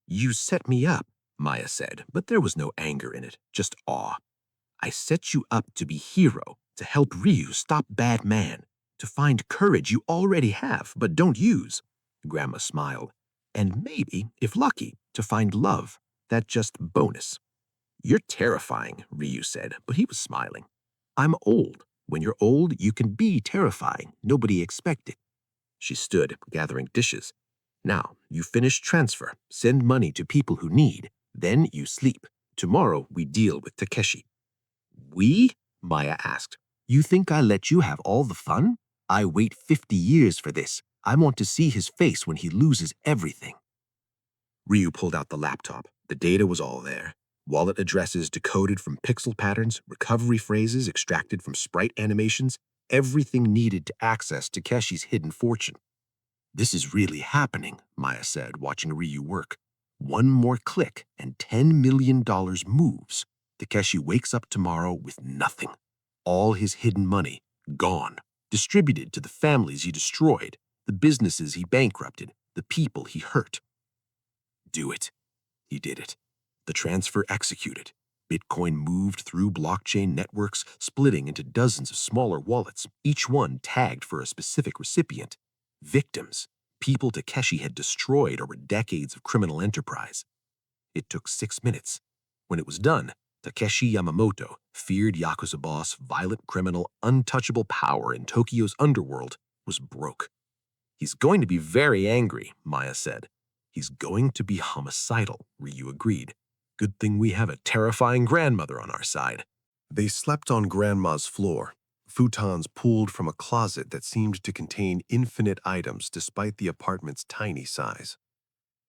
You set me up, Maya said, but there was no anger in it, just awe. I set you up to be hero, to help Ryu stop bad man, to find courage you already have but don't use. Grandma smiled. And maybe, if lucky, to find love. That just bonus. You're terrifying, Ryu said, but he was smiling. I'm old. When you're old, you can be terrifying. Nobody expected. She stood, gathering dishes. Now, you finish transfer, send money to people who need. Then you sleep. Tomorrow we deal with Takeshi. We? Maya asked. You think I let you have all the fun? I wait 50 years for this. I want to see his face when he loses everything. Ryu pulled out the laptop. The data was all there. Wallet addresses decoded from pixel patterns, recovery phrases extracted from sprite animations, everything needed to access Takeshi's hidden fortune. This is really happening, Maya said, watching Ryu work. One more click and $10 million moves. Takeshi wakes up tomorrow with nothing. All his hidden money, gone. Distributed to the families he destroyed, the businesses he bankrupted, the people he hurt. Do it. He did it. The transfer executed. Bitcoin moved through blockchain networks, splitting into dozens of smaller wallets, each one tagged for a specific recipient. Victims, people Takeshi had destroyed over decades of criminal enterprise. It took 6 minutes. When it was done, Takeshi Yamamoto, feared Yakuza boss, violent criminal, untouchable power in Tokyo's underworld, was broke. He's going to be very angry, Maya said. He's going to be homicidal, Ryu agreed. Good thing we have a terrifying grandmother on our side. They slept on Grandma's floor, futons pulled from a closet that seemed to contain infinite items despite the apartment's tiny size.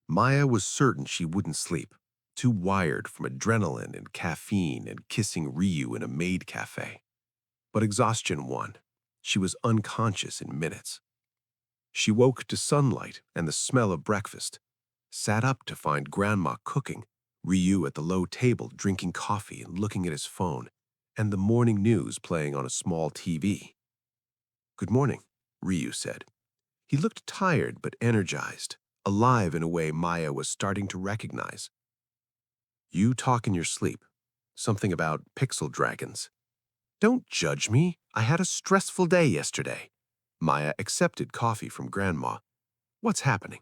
Maya was certain she wouldn't sleep, too wired from adrenaline and caffeine and kissing Ryu in a maid cafe. But exhaustion won. She was unconscious in minutes. She woke to sunlight and the smell of breakfast, sat up to find Grandma cooking, Ryu at the low table drinking coffee and looking at his phone, and the morning news playing on a small TV. Good morning, Ryu said. He looked tired but energized, alive in a way Maya was starting to recognize. You talk in your sleep. Something about pixel dragons. Don't judge me. I had a stressful day yesterday. Maya accepted coffee from Grandma. What's happening?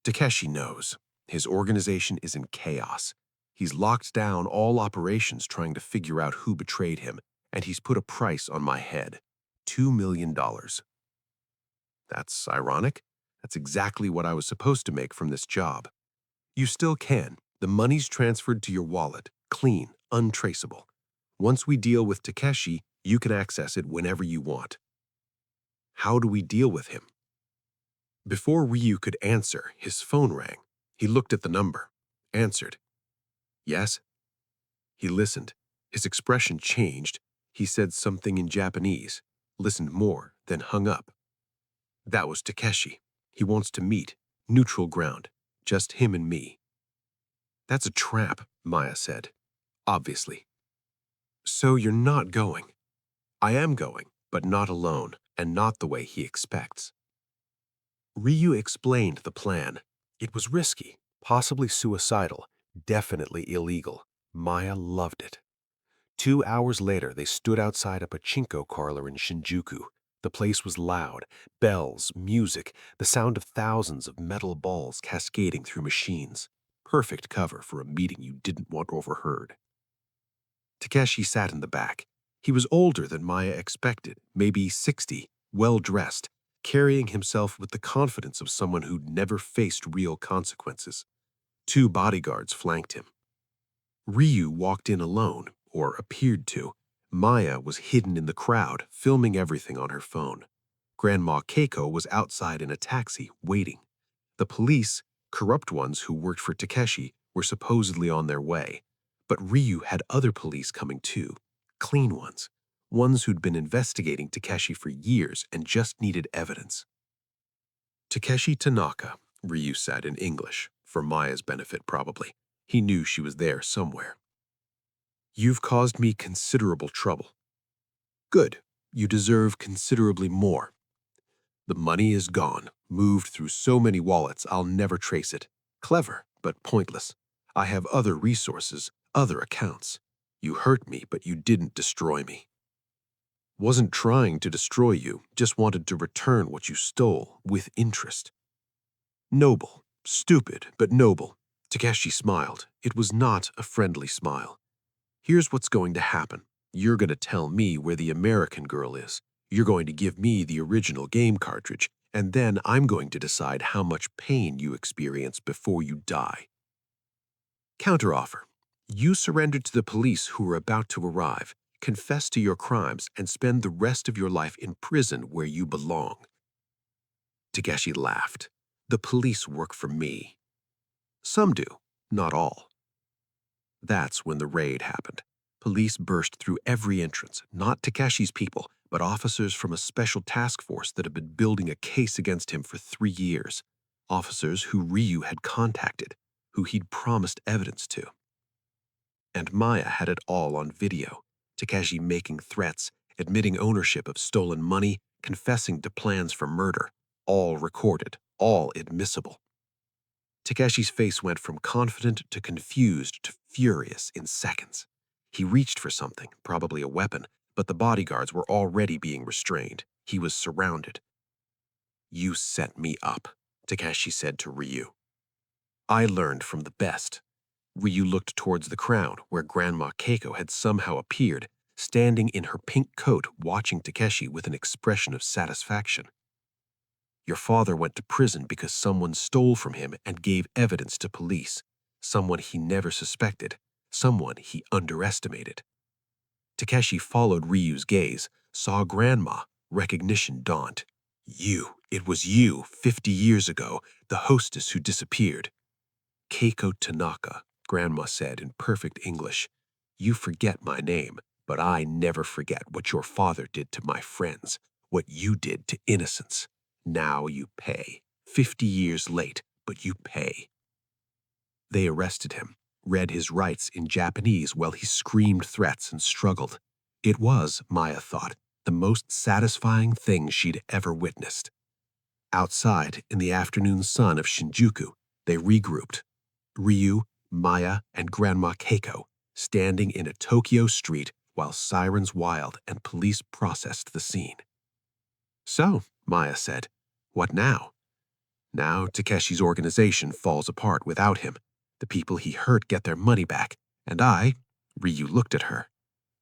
Takeshi knows. His organization is in chaos. He's locked down all operations trying to figure out who betrayed him, and he's put a price on my head. $2 million. That's ironic. That's exactly what I was supposed to make from this job. You still can. The money's transferred to your wallet, clean, untraceable. Once we deal with Takeshi, you can access it whenever you want. How do we deal with him? Before Ryu could answer, his phone rang. He looked at the number, answered. Yes? He listened. His expression changed. He said something in Japanese, listened more, then hung up. That was Takeshi. He wants to meet. Neutral ground. Just him and me. That's a trap, Maya said. Obviously. So you're not going. I am going, but not alone, and not the way he expects. Ryu explained the plan. It was risky, possibly suicidal, definitely illegal. Maya loved it. 2 hours later, they stood outside a pachinko parlor in Shinjuku. The place was loud. Bells, music, the sound of thousands of metal balls cascading through machines. Perfect cover for a meeting you didn't want overheard. Takeshi sat in the back. He was older than Maya expected, maybe 60, well-dressed, carrying himself with the confidence of someone who'd never faced real consequences. 2 bodyguards flanked him. Ryu walked in alone, or appeared to. Maya was hidden in the crowd, filming everything on her phone. Grandma Keiko was outside in a taxi, waiting. The police, corrupt ones who worked for Takeshi, were supposedly on their way. But Ryu had other police coming too, clean ones, ones who'd been investigating Takeshi for years and just needed evidence. Takeshi Tanaka, Ryu said in English, for Maya's benefit probably. He knew she was there somewhere. You've caused me considerable trouble. Good. You deserve considerably more. The money is gone, moved through so many wallets I'll never trace it. Clever, but pointless. I have other resources, other accounts. You hurt me, but you didn't destroy me. Wasn't trying to destroy you, just wanted to return what you stole, with interest. Noble. Stupid, but noble. Takeshi smiled. It was not a friendly smile. Here's what's going to happen. You're going to tell me where the American girl is. You're going to give me the original game cartridge, and then I'm going to decide how much pain you experience before you die. Counteroffer. You surrender to the police who are about to arrive, confess to your crimes, and spend the rest of your life in prison where you belong. Takeshi laughed. The police work for me. Some do, not all. That's when the raid happened. Police burst through every entrance, not Takeshi's people, but officers from a special task force that had been building a case against him for 3 years. Officers who Ryu had contacted, who he'd promised evidence to. And Maya had it all on video. Takeshi making threats, admitting ownership of stolen money, confessing to plans for murder. All recorded, all admissible. Takeshi's face went from confident to confused to furious in seconds. He reached for something, probably a weapon, but the bodyguards were already being restrained. He was surrounded. You set me up, Takeshi said to Ryu. I learned from the best. Ryu looked towards the crowd where Grandma Keiko had somehow appeared, standing in her pink coat watching Takeshi with an expression of satisfaction. Your father went to prison because someone stole from him and gave evidence to police. Someone he never suspected. Someone he underestimated. Takeshi followed Ryu's gaze, saw Grandma, recognition dawned. You, it was you, 50 years ago, the hostess who disappeared. Keiko Tanaka, Grandma said in perfect English. You forget my name, but I never forget what your father did to my friends, what you did to innocents. Now you pay. 50 years late, but you pay. They arrested him, read his rights in Japanese while he screamed threats and struggled. It was, Maya thought, the most satisfying thing she'd ever witnessed. Outside, in the afternoon sun of Shinjuku, they regrouped. Ryu, Maya, and Grandma Keiko, standing in a Tokyo street while sirens wailed and police processed the scene. So, Maya said, what now? Now Takeshi's organization falls apart without him. The people he hurt get their money back, and Ryu looked at her.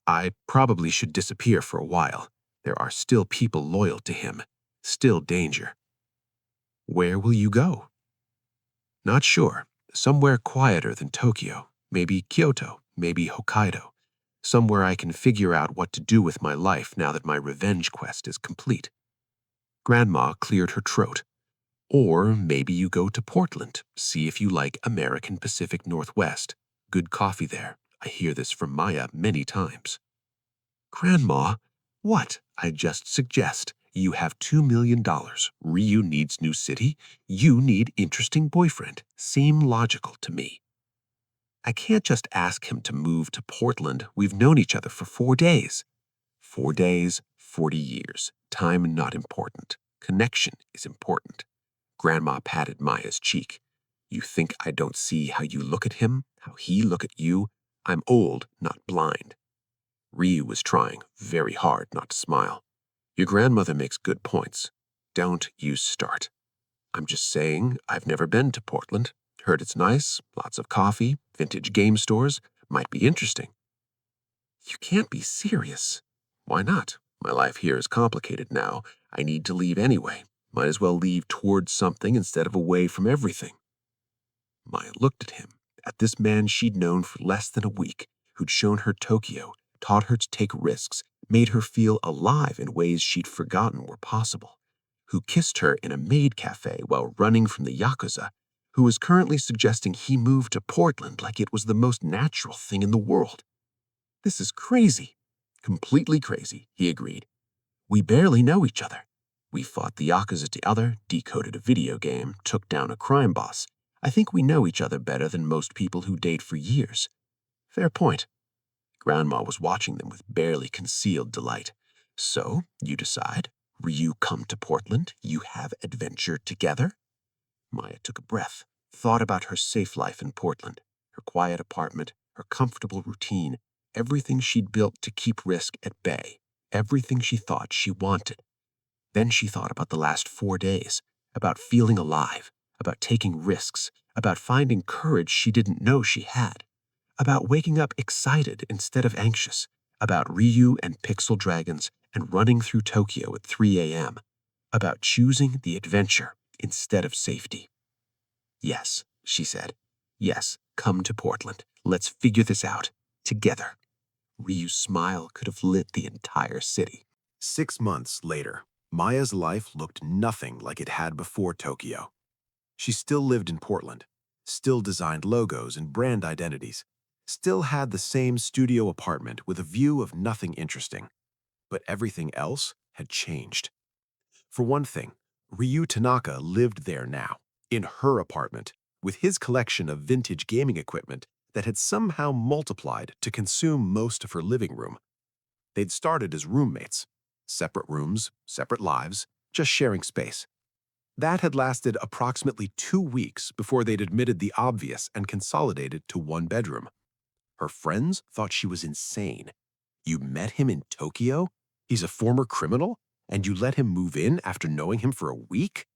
I probably should disappear for a while. There are still people loyal to him, still danger. Where will you go? Not sure. Somewhere quieter than Tokyo, maybe Kyoto, maybe Hokkaido. Somewhere I can figure out what to do with my life now that my revenge quest is complete. Grandma cleared her throat. Or maybe you go to Portland, see if you like American Pacific Northwest. Good coffee there. I hear this from Maya many times. Grandma, what? I just suggest you have $2 million. Ryu needs new city. You need interesting boyfriend. Seem logical to me. I can't just ask him to move to Portland. We've known each other for 4 days. 4 days, 40 years. Time not important. Connection is important. Grandma patted Maya's cheek. You think I don't see how you look at him, how he look at you? I'm old, not blind. Ryu was trying very hard not to smile. Your grandmother makes good points. Don't you start. I'm just saying I've never been to Portland. Heard it's nice, lots of coffee, vintage game stores. Might be interesting. You can't be serious. Why not? My life here is complicated now. I need to leave anyway. Might as well leave towards something instead of away from everything. Maya looked at him, at this man she'd known for less than a week, who'd shown her Tokyo, taught her to take risks, made her feel alive in ways she'd forgotten were possible, who kissed her in a maid cafe while running from the Yakuza, who was currently suggesting he move to Portland like it was the most natural thing in the world. This is crazy. Completely crazy, he agreed. We barely know each other. We fought the Yakuza together, decoded a video game, took down a crime boss. I think we know each other better than most people who date for years. Fair point. Grandma was watching them with barely concealed delight. So, you decide, Ryu come to Portland, you have adventure together? Maya took a breath, thought about her safe life in Portland, her quiet apartment, her comfortable routine, everything she'd built to keep risk at bay, everything she thought she wanted. Then she thought about the last 4 days, about feeling alive, about taking risks, about finding courage she didn't know she had, about waking up excited instead of anxious, about Ryu and pixel dragons and running through Tokyo at 3 a.m., about choosing the adventure instead of safety. Yes, she said. Yes, come to Portland. Let's figure this out. Together. Ryu's smile could have lit the entire city. 6 months later, Maya's life looked nothing like it had before Tokyo. She still lived in Portland, still designed logos and brand identities, still had the same studio apartment with a view of nothing interesting. But everything else had changed. For one thing, Ryu Tanaka lived there now, in her apartment, with his collection of vintage gaming equipment that had somehow multiplied to consume most of her living room. They'd started as roommates, separate rooms, separate lives, just sharing space. That had lasted approximately 2 weeks before they'd admitted the obvious and consolidated to one bedroom. Her friends thought she was insane. You met him in Tokyo? He's a former criminal? And you let him move in after knowing him for a week?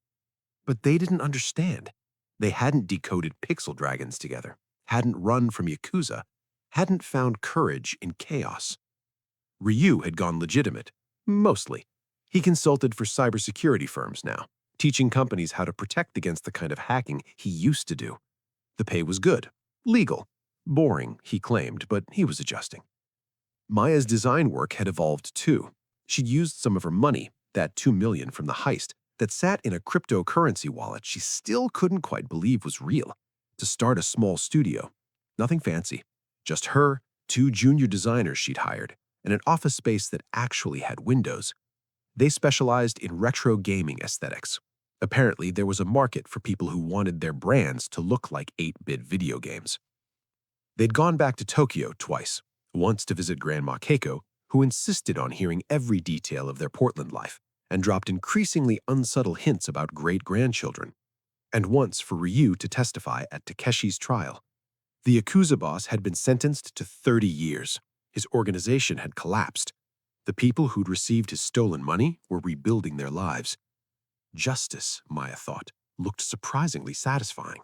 But they didn't understand. They hadn't decoded pixel dragons together, hadn't run from Yakuza, hadn't found courage in chaos. Ryu had gone legitimate, mostly. He consulted for cybersecurity firms now, teaching companies how to protect against the kind of hacking he used to do. The pay was good, legal, boring, he claimed, but he was adjusting. Maya's design work had evolved too. She'd used some of her money, that $2 million from the heist, that sat in a cryptocurrency wallet she still couldn't quite believe was real, to start a small studio. Nothing fancy, just her, 2 junior designers she'd hired, and an office space that actually had windows. They specialized in retro gaming aesthetics. Apparently, there was a market for people who wanted their brands to look like 8-bit video games. They'd gone back to Tokyo twice, once to visit Grandma Keiko, who insisted on hearing every detail of their Portland life and dropped increasingly unsubtle hints about great-grandchildren, and once for Ryu to testify at Takeshi's trial. The Yakuza boss had been sentenced to 30 years. His organization had collapsed. The people who'd received his stolen money were rebuilding their lives. Justice, Maya thought, looked surprisingly satisfying.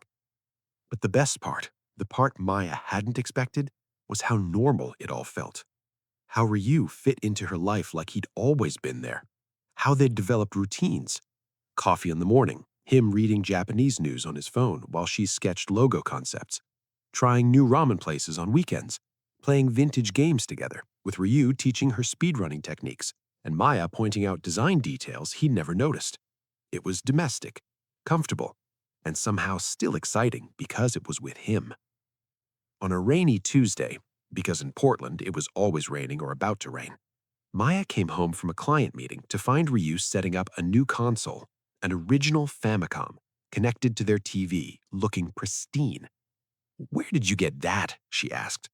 But the best part, the part Maya hadn't expected, was how normal it all felt. How Ryu fit into her life like he'd always been there. How they'd developed routines. Coffee in the morning, him reading Japanese news on his phone while she sketched logo concepts. Trying new ramen places on weekends. Playing vintage games together, with Ryu teaching her speedrunning techniques, and Maya pointing out design details he'd never noticed. It was domestic, comfortable, and somehow still exciting because it was with him. On a rainy Tuesday, because in Portland it was always raining or about to rain, Maya came home from a client meeting to find Ryu setting up a new console, an original Famicom, connected to their TV, looking pristine. "Where did you get that?" she asked.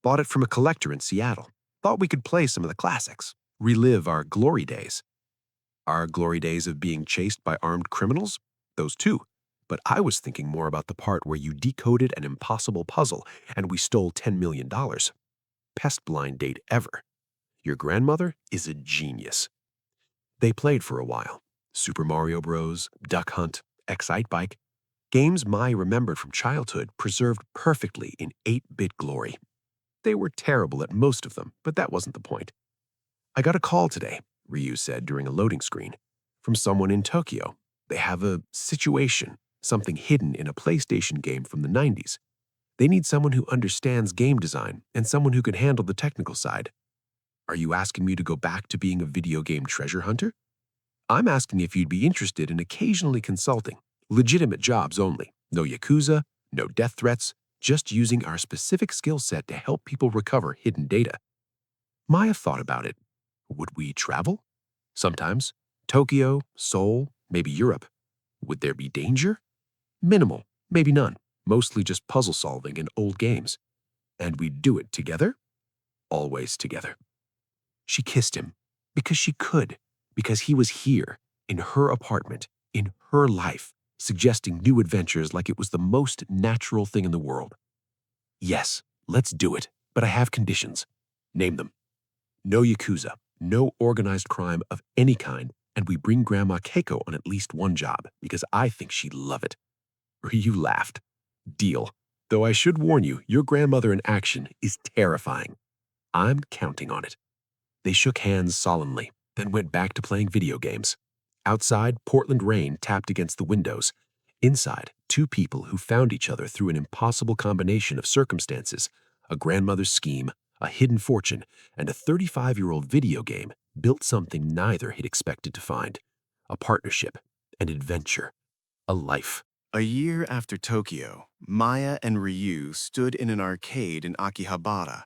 "Bought it from a collector in Seattle. Thought we could play some of the classics, relive our glory days." Our glory days of being chased by armed criminals? Those too. But I was thinking more about the part where you decoded an impossible puzzle and we stole $10 million. Pest blind date ever. Your grandmother is a genius. They played for a while. Super Mario Bros., Duck Hunt, Excite Bike. Games Mai remembered from childhood preserved perfectly in 8-bit glory. They were terrible at most of them, but that wasn't the point. "I got a call today," Ryu said during a loading screen, "from someone in Tokyo. They have a situation, something hidden in a PlayStation game from the 90s. They need someone who understands game design and someone who can handle the technical side." "Are you asking me to go back to being a video game treasure hunter?" "I'm asking if you'd be interested in occasionally consulting. Legitimate jobs only. No Yakuza, no death threats, just using our specific skill set to help people recover hidden data." Maya thought about it. Would we travel? Sometimes. Tokyo, Seoul, maybe Europe. Would there be danger? Minimal, maybe none. Mostly just puzzle solving and old games. And we'd do it together? Always together. She kissed him because she could, because he was here, in her apartment, in her life, suggesting new adventures like it was the most natural thing in the world. "Yes, let's do it, but I have conditions." "Name them." "No Yakuza, no organized crime of any kind, and we bring Grandma Keiko on at least one job, because I think she'd love it." Ryu laughed. "Deal. Though I should warn you, your grandmother in action is terrifying. I'm counting on it." They shook hands solemnly, then went back to playing video games. Outside, Portland rain tapped against the windows. Inside, two people who found each other through an impossible combination of circumstances: a grandmother's scheme, a hidden fortune, and a 35-year-old video game built something neither had expected to find: a partnership, an adventure, a life. A year after Tokyo, Maya and Ryu stood in an arcade in Akihabara,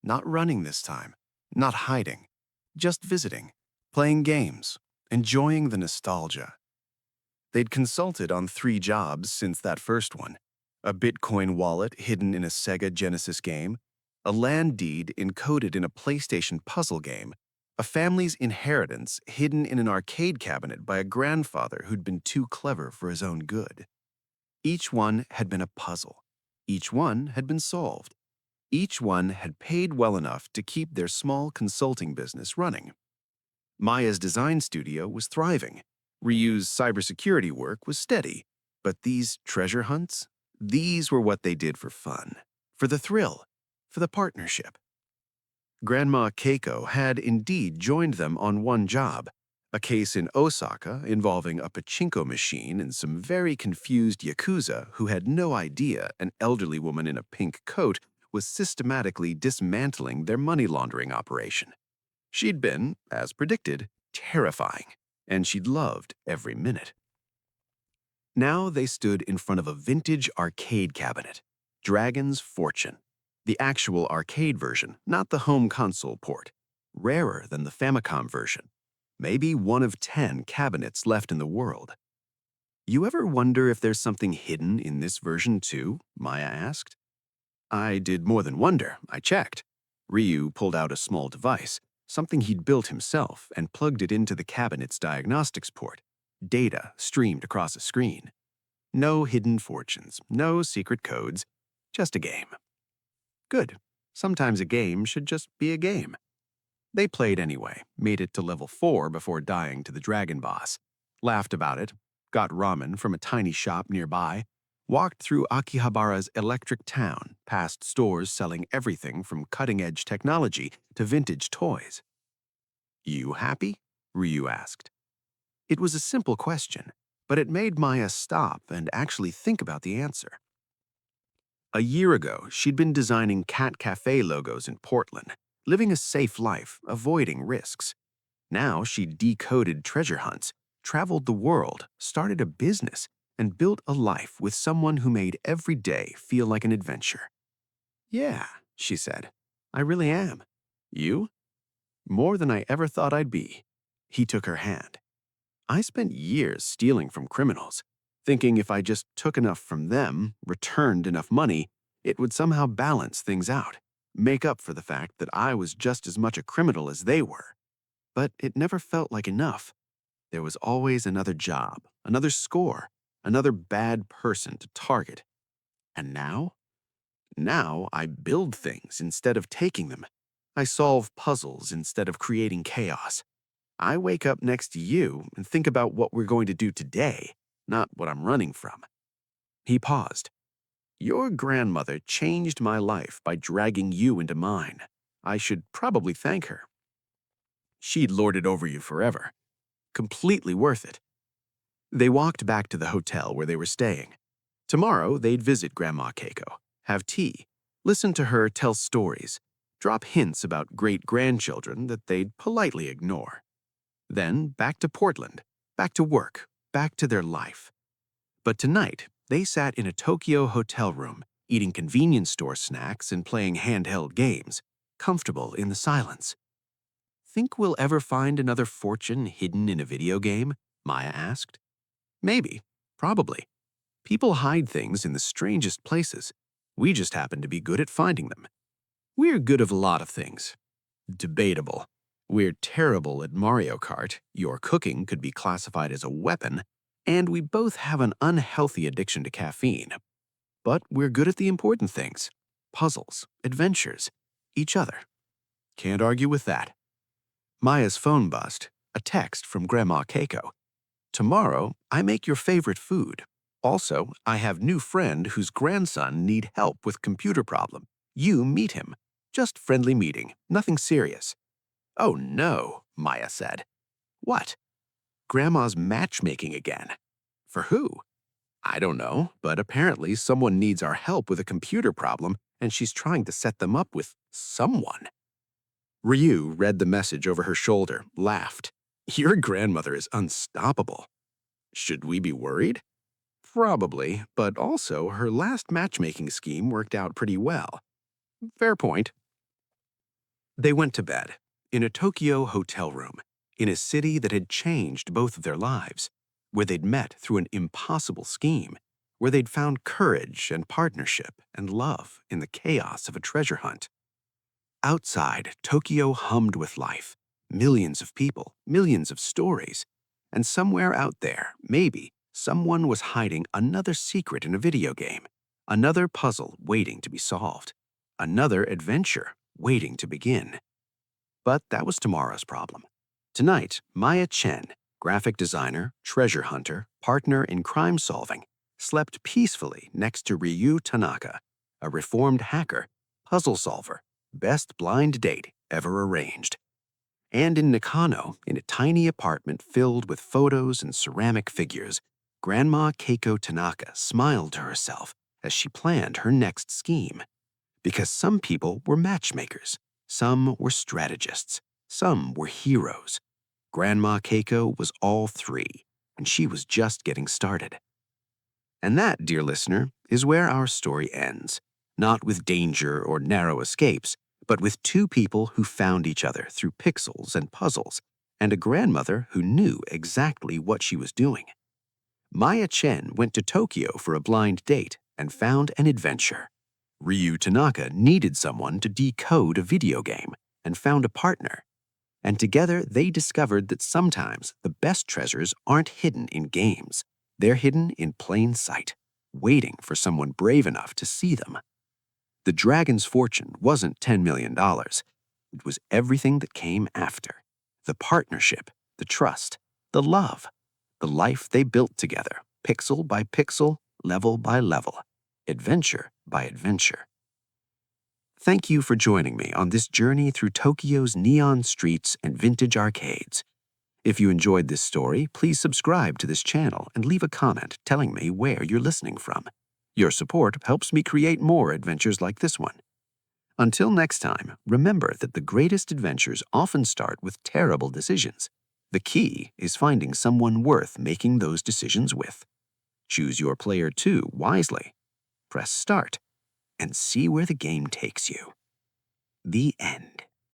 not running this time, not hiding, just visiting, playing games, enjoying the nostalgia. They'd consulted on 3 jobs since that first one: a Bitcoin wallet hidden in a Sega Genesis game, a land deed encoded in a PlayStation puzzle game, a family's inheritance hidden in an arcade cabinet by a grandfather who'd been too clever for his own good. Each one had been a puzzle. Each one had been solved. Each one had paid well enough to keep their small consulting business running. Maya's design studio was thriving. Ryu's cybersecurity work was steady. But these treasure hunts? These were what they did for fun, for the thrill, for the partnership. Grandma Keiko had indeed joined them on one job, a case in Osaka involving a pachinko machine and some very confused Yakuza who had no idea an elderly woman in a pink coat was systematically dismantling their money laundering operation. She'd been, as predicted, terrifying, and she'd loved every minute. Now they stood in front of a vintage arcade cabinet, Dragon's Fortune, the actual arcade version, not the home console port, rarer than the Famicom version, maybe one of 10 cabinets left in the world. "You ever wonder if there's something hidden in this version too?" Maya asked. "I did more than wonder, I checked." Ryu pulled out a small device, something he'd built himself, and plugged it into the cabinet's diagnostics port. Data streamed across a screen. No hidden fortunes, no secret codes, just a game. Good. Sometimes a game should just be a game. They played anyway, made it to level 4 before dying to the dragon boss, laughed about it, got ramen from a tiny shop nearby, walked through Akihabara's electric town, past stores selling everything from cutting-edge technology to vintage toys. "You happy?" Ryu asked. It was a simple question, but it made Maya stop and actually think about the answer. A year ago, she'd been designing cat cafe logos in Portland, living a safe life, avoiding risks. Now she decoded treasure hunts, traveled the world, started a business, and built a life with someone who made every day feel like an adventure. "Yeah," she said, "I really am. You?" More than I ever thought I'd be. He took her hand. I spent years stealing from criminals, thinking if I just took enough from them, returned enough money, it would somehow balance things out, make up for the fact that I was just as much a criminal as they were. But it never felt like enough. There was always another job, another score, another bad person to target. And now? Now I build things instead of taking them. I solve puzzles instead of creating chaos. I wake up next to you and think about what we're going to do today, not what I'm running from. He paused. Your grandmother changed my life by dragging you into mine. I should probably thank her. She'd lorded over you forever. Completely worth it. They walked back to the hotel where they were staying. Tomorrow, they'd visit Grandma Keiko, have tea, listen to her tell stories, drop hints about great-grandchildren that they'd politely ignore. Then back to Portland, back to work, back to their life. But tonight, they sat in a Tokyo hotel room, eating convenience store snacks and playing handheld games, comfortable in the silence. Think we'll ever find another fortune hidden in a video game? Maya asked. Maybe, probably. People hide things in the strangest places. We just happen to be good at finding them. We're good at a lot of things. Debatable. We're terrible at Mario Kart, your cooking could be classified as a weapon, and we both have an unhealthy addiction to caffeine. But we're good at the important things. Puzzles, adventures, each other. Can't argue with that. Maya's phone buzzed, a text from Grandma Keiko. Tomorrow, I make your favorite food. Also, I have new friend whose grandson need help with computer problem. You meet him. Just friendly meeting, nothing serious. Oh no, Maya said. What? Grandma's matchmaking again. For who? I don't know, but apparently someone needs our help with a computer problem and she's trying to set them up with someone. Ryu read the message over her shoulder, laughed. Your grandmother is unstoppable. Should we be worried? Probably, but also her last matchmaking scheme worked out pretty well. Fair point. They went to bed, in a Tokyo hotel room, in a city that had changed both of their lives, where they'd met through an impossible scheme, where they'd found courage and partnership and love in the chaos of a treasure hunt. Outside, Tokyo hummed with life, millions of people, millions of stories, and somewhere out there, maybe, someone was hiding another secret in a video game, another puzzle waiting to be solved, another adventure waiting to begin. But that was tomorrow's problem. Tonight, Maya Chen, graphic designer, treasure hunter, partner in crime solving, slept peacefully next to Ryu Tanaka, a reformed hacker, puzzle solver, best blind date ever arranged. And in Nakano, in a tiny apartment filled with photos and ceramic figures, Grandma Keiko Tanaka smiled to herself as she planned her next scheme. Because some people were matchmakers, some were strategists, some were heroes. Grandma Keiko was all three, and she was just getting started. And that, dear listener, is where our story ends. Not with danger or narrow escapes, but with two people who found each other through pixels and puzzles, and a grandmother who knew exactly what she was doing. Maya Chen went to Tokyo for a blind date and found an adventure. Ryu Tanaka needed someone to decode a video game and found a partner. And together they discovered that sometimes the best treasures aren't hidden in games. They're hidden in plain sight, waiting for someone brave enough to see them. The dragon's fortune wasn't $10 million. It was everything that came after. The partnership, the trust, the love, the life they built together, pixel by pixel, level by level, adventure by adventure. Thank you for joining me on this journey through Tokyo's neon streets and vintage arcades. If you enjoyed this story, please subscribe to this channel and leave a comment telling me where you're listening from. Your support helps me create more adventures like this one. Until next time, remember that the greatest adventures often start with terrible decisions. The key is finding someone worth making those decisions with. Choose your player 2 wisely. Press start and see where the game takes you. The end.